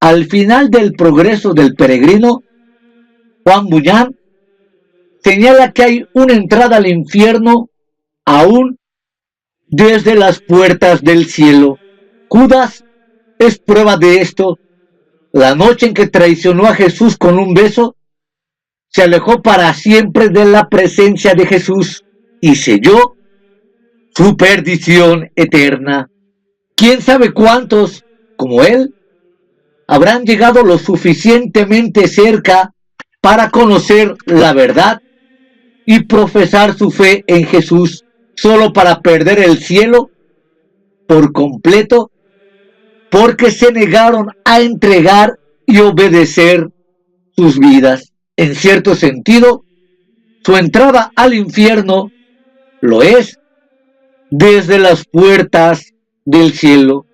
al final del progreso del peregrino, Juan Bunyan señala que hay una entrada al infierno aún desde las puertas del cielo. Judas es prueba de esto. La noche en que traicionó a Jesús con un beso, se alejó para siempre de la presencia de Jesús y selló su perdición eterna. ¿Quién sabe cuántos, como él, habrán llegado lo suficientemente cerca para conocer la verdad y profesar su fe en Jesús, solo para perder el cielo por completo, porque se negaron a entregar y obedecer sus vidas? En cierto sentido, su entrada al infierno lo es desde las puertas del cielo.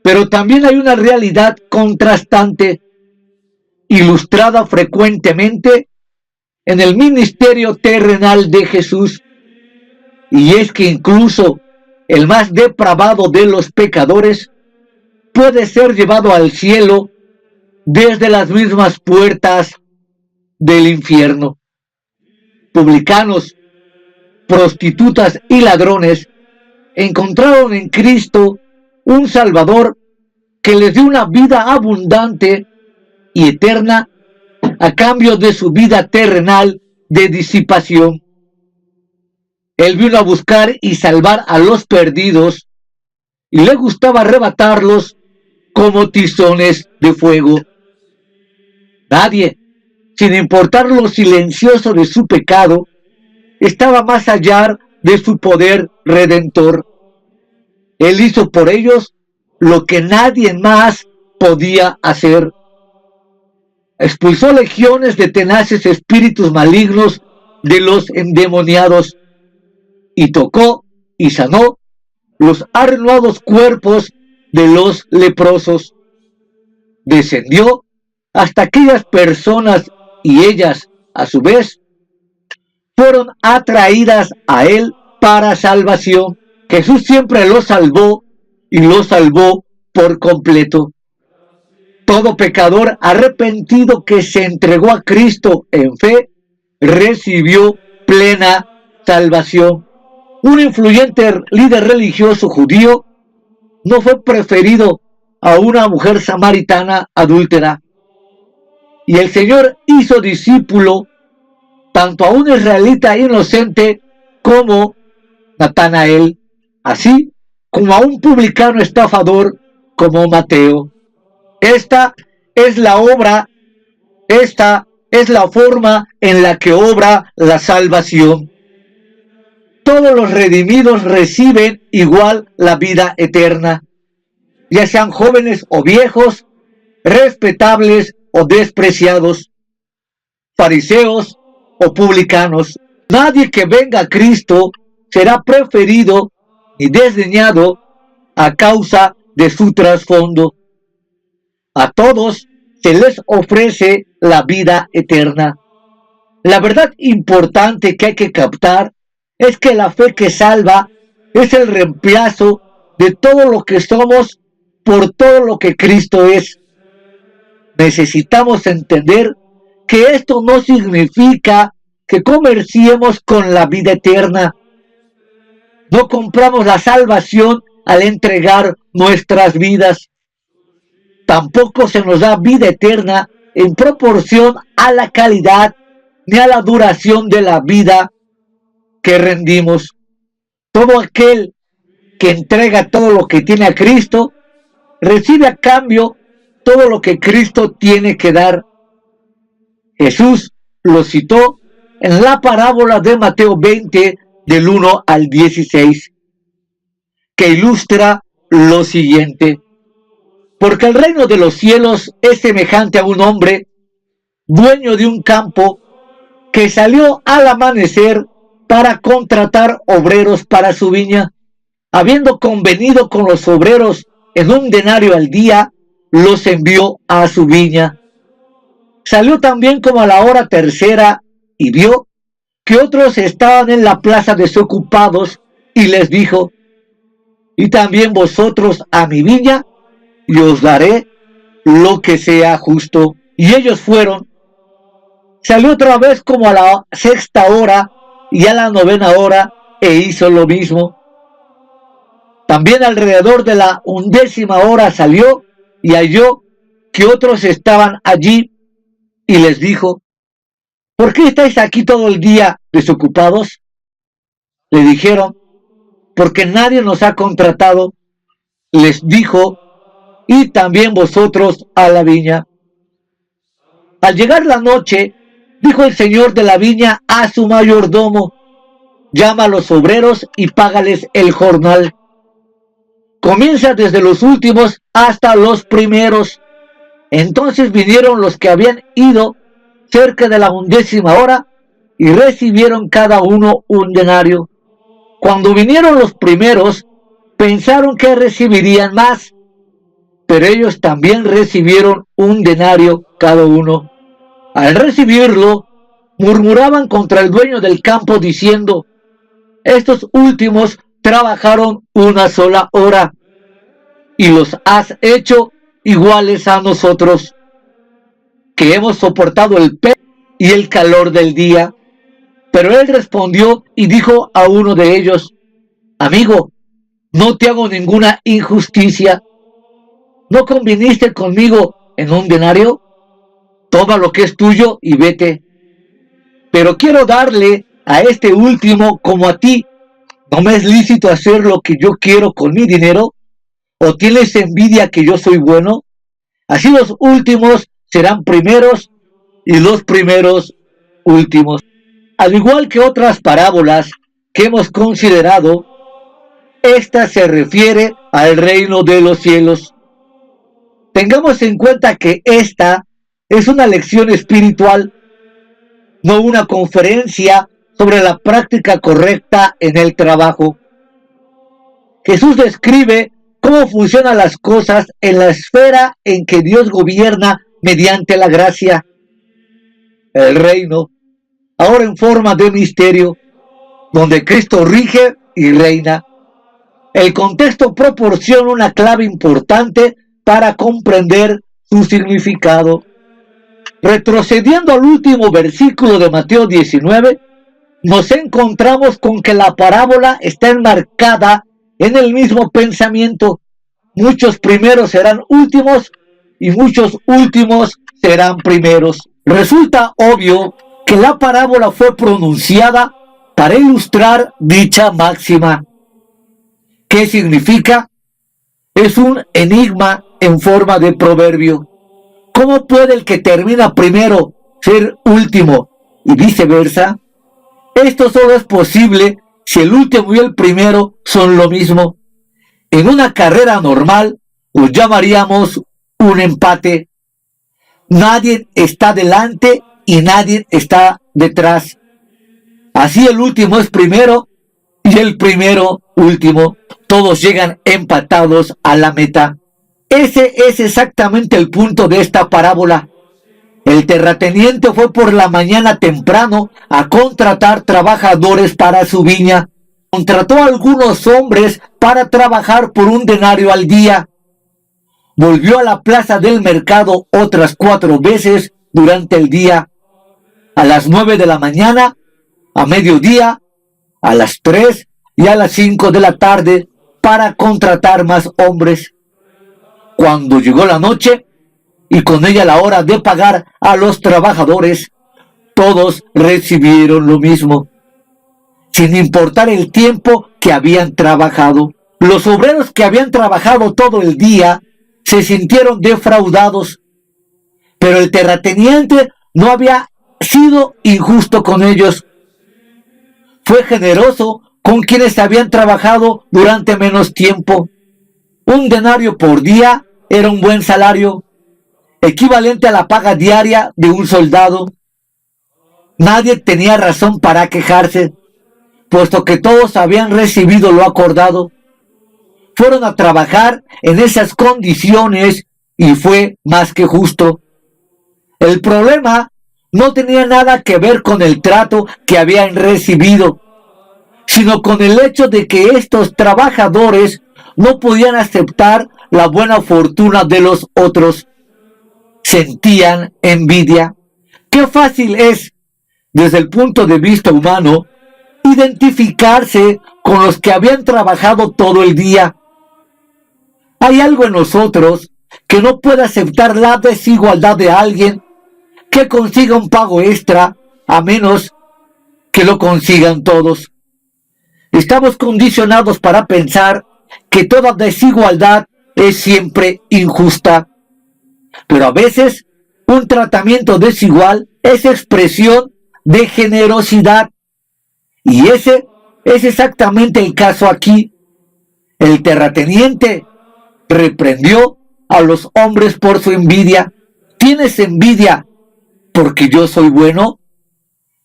Pero también hay una realidad contrastante, ilustrada frecuentemente en el ministerio terrenal de Jesús, y es que incluso el más depravado de los pecadores puede ser llevado al cielo desde las mismas puertas del infierno. Publicanos, prostitutas y ladrones encontraron en Cristo un Salvador que les dio una vida abundante y eterna a cambio de su vida terrenal de disipación. Él vino a buscar y salvar a los perdidos y le gustaba arrebatarlos como tizones de fuego. Nadie, sin importar lo silencioso de su pecado, estaba más allá de su poder redentor. Él hizo por ellos lo que nadie más podía hacer. Expulsó legiones de tenaces espíritus malignos de los endemoniados y tocó y sanó los arruinados cuerpos de los leprosos. Descendió hasta aquellas personas y ellas, a su vez, fueron atraídas a él para salvación. Jesús siempre los salvó y los salvó por completo. Todo pecador arrepentido que se entregó a Cristo en fe recibió plena salvación. Un influyente líder religioso judío no fue preferido a una mujer samaritana adúltera, y el Señor hizo discípulo tanto a un israelita inocente como Natanael, así como a un publicano estafador como Mateo. Esta es la forma en la que obra la salvación. Todos los redimidos reciben igual la vida eterna, ya sean jóvenes o viejos, respetables o despreciados, fariseos o publicanos. Nadie que venga a Cristo será preferido ni desdeñado a causa de su trasfondo. A todos se les ofrece la vida eterna. La verdad importante que hay que captar es que la fe que salva es el reemplazo de todo lo que somos por todo lo que Cristo es. Necesitamos entender que esto no significa que comerciemos con la vida eterna. No compramos la salvación al entregar nuestras vidas. Tampoco se nos da vida eterna en proporción a la calidad ni a la duración de la vida que rendimos. Todo aquel que entrega todo lo que tiene a Cristo recibe a cambio todo lo que Cristo tiene que dar. Jesús lo citó en la parábola de Mateo 20 del 1 al 16, que ilustra lo siguiente: porque el reino de los cielos es semejante a un hombre, dueño de un campo, que salió al amanecer para contratar obreros para su viña. Habiendo convenido con los obreros en un denario al día, los envió a su viña. Salió también como a la hora tercera y vio que otros estaban en la plaza desocupados, y les dijo: y también vosotros a mi viña, y os daré lo que sea justo. Y ellos fueron. Salió otra vez como a la 6ª y a la 9ª e hizo lo mismo. También alrededor de la 11ª salió y halló que otros estaban allí y les dijo: ¿por qué estáis aquí todo el día desocupados? Le dijeron: porque nadie nos ha contratado. Les dijo: y también vosotros a la viña. Al llegar la noche, dijo el señor de la viña a su mayordomo: llama a los obreros y págales el jornal. Comienza desde los últimos hasta los primeros. Entonces vinieron los que habían ido cerca de la 11ª y recibieron cada uno un denario. Cuando vinieron los primeros, pensaron que recibirían más, pero ellos también recibieron un denario cada uno. Al recibirlo, murmuraban contra el dueño del campo diciendo: estos últimos trabajaron una sola hora y los has hecho iguales a nosotros, que hemos soportado el peso y el calor del día. Pero él respondió y dijo a uno de ellos: amigo, no te hago ninguna injusticia. ¿No conviniste conmigo en un denario? Toma lo que es tuyo y vete. Pero quiero darle a este último como a ti. ¿No me es lícito hacer lo que yo quiero con mi dinero? ¿O tienes envidia que yo soy bueno? Así los últimos serán primeros y los primeros últimos. Al igual que otras parábolas que hemos considerado, esta se refiere al reino de los cielos. Tengamos en cuenta que esta es una lección espiritual, no una conferencia sobre la práctica correcta en el trabajo. Jesús describe cómo funcionan las cosas en la esfera en que Dios gobierna mediante la gracia. El reino, ahora en forma de misterio, donde Cristo rige y reina. El contexto proporciona una clave importante para comprender su significado. Retrocediendo al último versículo de Mateo 19, nos encontramos con que la parábola está enmarcada en el mismo pensamiento. Muchos primeros serán últimos y muchos últimos serán primeros. Resulta obvio que la parábola fue pronunciada para ilustrar dicha máxima. ¿Qué significa? Es un enigma en forma de proverbio. ¿Cómo puede el que termina primero ser último y viceversa? Esto solo es posible si el último y el primero son lo mismo. En una carrera normal lo llamaríamos un empate. Nadie está delante y nadie está detrás. Así el último es primero y el primero último. Todos llegan empatados a la meta. Ese es exactamente el punto de esta parábola. El terrateniente fue por la mañana temprano a contratar trabajadores para su viña. Contrató a algunos hombres para trabajar por un denario al día. Volvió a la plaza del mercado otras 4 veces durante el día. A las 9 de la mañana, a mediodía, a las 3 y a las 5 de la tarde para contratar más hombres. Cuando llegó la noche y con ella la hora de pagar a los trabajadores, todos recibieron lo mismo, sin importar el tiempo que habían trabajado. Los obreros que habían trabajado todo el día se sintieron defraudados, pero el terrateniente no había sido injusto con ellos. Fue generoso con quienes habían trabajado durante menos tiempo. Un denario por día era un buen salario, equivalente a la paga diaria de un soldado. Nadie tenía razón para quejarse, puesto que todos habían recibido lo acordado. Fueron a trabajar en esas condiciones y fue más que justo. El problema no tenía nada que ver con el trato que habían recibido, sino con el hecho de que estos trabajadores no podían aceptar la buena fortuna de los otros. sentían envidia. Qué fácil es, desde el punto de vista humano, identificarse con los que habían trabajado todo el día. Hay algo en nosotros que no puede aceptar la desigualdad de alguien que consiga un pago extra, a menos que lo consigan todos. Estamos condicionados para pensar que toda desigualdad es siempre injusta, pero a veces un tratamiento desigual es expresión de generosidad, y ese es exactamente el caso aquí. El terrateniente reprendió a los hombres por su envidia. ¿Tienes envidia porque yo soy bueno?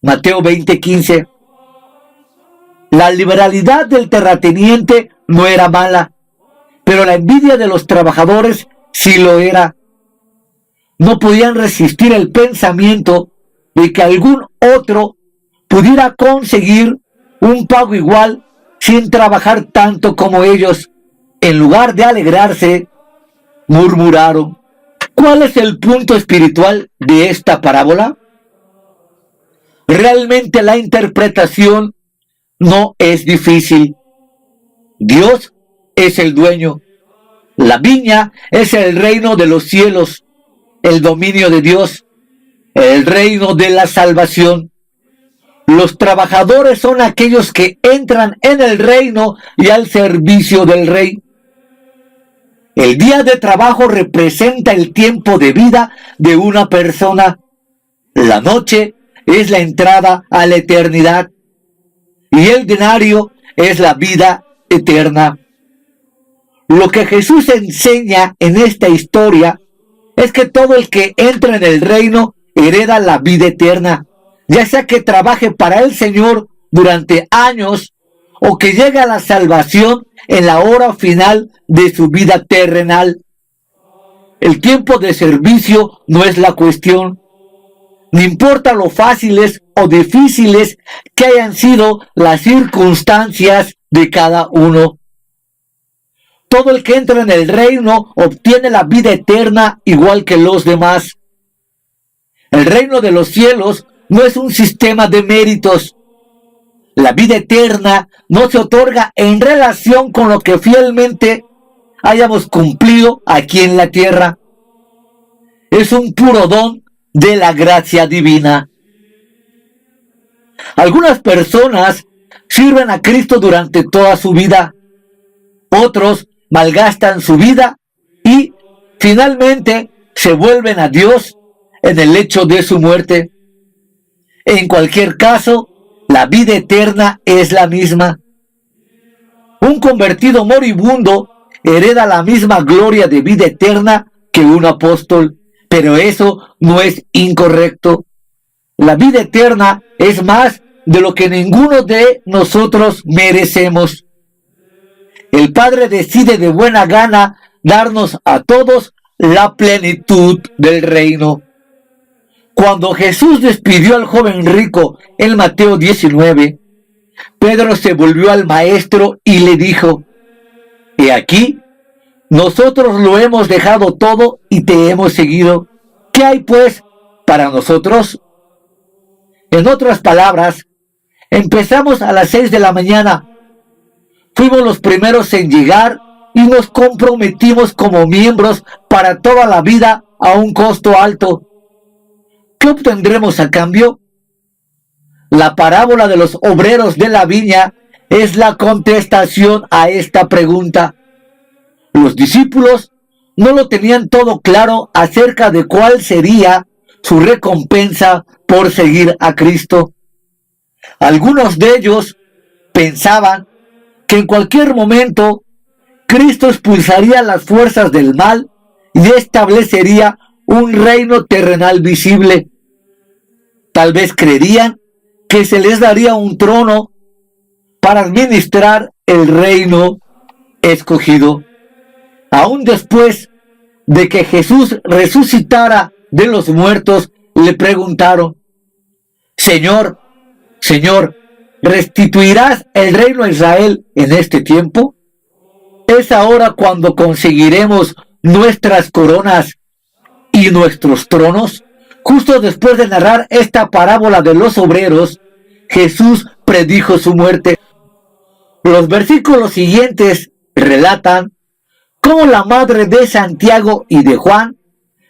Mateo 20:15. La liberalidad del terrateniente no era mala, pero la envidia de los trabajadores sí lo era. No podían resistir el pensamiento de que algún otro pudiera conseguir un pago igual sin trabajar tanto como ellos. En lugar de alegrarse, murmuraron. ¿Cuál es el punto espiritual de esta parábola? Realmente la interpretación no es difícil. Dios es el dueño. La viña es el reino de los cielos, el dominio de Dios, el reino de la salvación. Los trabajadores son aquellos que entran en el reino y al servicio del rey. El día de trabajo representa el tiempo de vida de una persona. La noche es la entrada a la eternidad. Y el denario es la vida eterna. Lo que Jesús enseña en esta historia es que todo el que entra en el reino hereda la vida eterna, ya sea que trabaje para el Señor durante años o que llegue a la salvación en la hora final de su vida terrenal. El tiempo de servicio no es la cuestión. No importa lo fáciles o difíciles que hayan sido las circunstancias de cada uno. Todo el que entra en el reino obtiene la vida eterna igual que los demás. El reino de los cielos no es un sistema de méritos. La vida eterna no se otorga en relación con lo que fielmente hayamos cumplido aquí en la tierra. Es un puro don de la gracia divina. Algunas personas sirven a Cristo durante toda su vida. Otros malgastan su vida y finalmente se vuelven a Dios en el lecho de su muerte. En cualquier caso, la vida eterna es la misma. Un convertido moribundo hereda la misma gloria de vida eterna que un apóstol, pero eso no es incorrecto. La vida eterna es más de lo que ninguno de nosotros merecemos. El Padre decide de buena gana darnos a todos la plenitud del reino. Cuando Jesús despidió al joven rico en Mateo 19, Pedro se volvió al maestro y le dijo: He aquí, nosotros lo hemos dejado todo y te hemos seguido. ¿Qué hay pues para nosotros? En otras palabras, empezamos a las 6 de la mañana. Fuimos los primeros en llegar y nos comprometimos como miembros para toda la vida a un costo alto. ¿Qué obtendremos a cambio? La parábola de los obreros de la viña es la contestación a esta pregunta. Los discípulos no lo tenían todo claro acerca de cuál sería su recompensa por seguir a Cristo. Algunos de ellos pensaban que en cualquier momento Cristo expulsaría las fuerzas del mal y establecería un reino terrenal visible. Tal vez creerían que se les daría un trono para administrar el reino escogido. Aún después de que Jesús resucitara de los muertos, le preguntaron: Señor, Señor, ¿restituirás el reino a Israel en este tiempo? Es ahora cuando conseguiremos nuestras coronas y nuestros tronos? Justo después de narrar esta parábola de los obreros, Jesús predijo su muerte. Los versículos siguientes relatan cómo la madre de Santiago y de Juan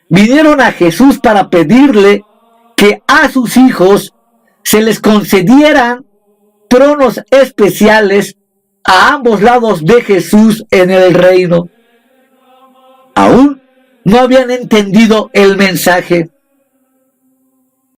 vinieron a Jesús para pedirle que a sus hijos se les concedieran tronos especiales a ambos lados de Jesús en el reino. Aún no habían entendido el mensaje.